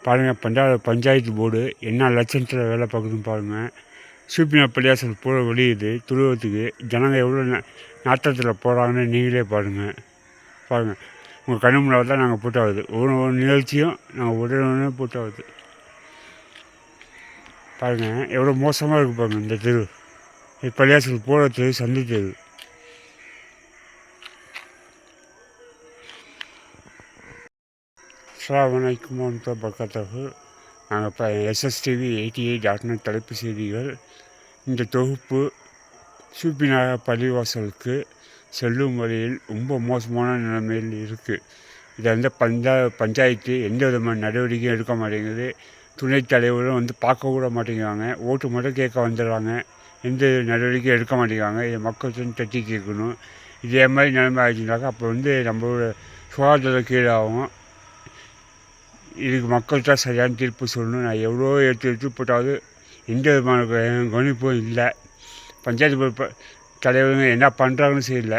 பாருங்கள், பஞ்சாயத்து போர்டு என்ன லட்சத்தில் வேலை பார்க்குதுன்னு பாருங்கள். சூப்பினா பள்ளியாசல் போட வெளியுது துருவத்துக்கு. ஜனங்க எவ்வளோ நாட்டத்தில் போகிறாங்கன்னு நீங்களே பாருங்கள். உங்கள் கண்ணு முன்னால் தான் நாங்கள் போட்டாவது. ஒவ்வொரு நிகழ்ச்சியும் நாங்கள் உடனே போட்டாவது. பாருங்கள் எவ்வளோ மோசமாக இருக்குது பாருங்கள் இந்த தெரு. இது பள்ளியாசல் போகிற தெரு, சந்தை தெரு. அஸ்ஸலாமு அலைக்கும் வரஹ்மத்துல்லாஹி வபரகாத்துஹு. நாங்கள் இப்போ SSTV 88.net தலைப்பு செய்திகள். இந்த தொகுப்பு சூப்பினாக பள்ளிவாசலுக்கு செல்லும் வழியில் ரொம்ப மோசமான நிலைமையில் இருக்குது. இதை வந்து பஞ்சாயத்து எந்த விதமான நடவடிக்கையும் எடுக்க மாட்டேங்குது. துணைத் தலைவரும் வந்து பார்க்க கூட மாட்டேங்கிறாங்க. ஓட்டு மட்டும் கேட்க வந்துடுறாங்க. எந்த நடவடிக்கையும் எடுக்க மாட்டேங்கிறாங்க. இதை மக்கள் தட்டி கேட்கணும். இதே மாதிரி நிலைமை ஆகிடுச்சுனாக்கா அப்போ வந்து நம்மளோட சுகாதார கீழாகும். இதுக்கு மக்கள் தான் சரியான தீர்ப்பு சொல்லணும். நான் எவ்வளோ எடுத்து போட்டாவது எந்த விதமான கவனிப்பும் இல்லை. பஞ்சாயத்து தலைவருங்க என்ன பண்ணுறாங்கன்னு தெரியல.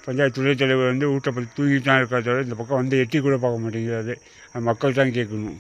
பஞ்சாயத்து துணைத் தலைவர் வந்து வீட்டை பற்றி தூங்கிட்டு தான் இருக்கிறத இந்த பக்கம் வந்து எட்டி கூட பார்க்க மாட்டேங்கிறாரு. மக்கள் தான் கேட்கணும்.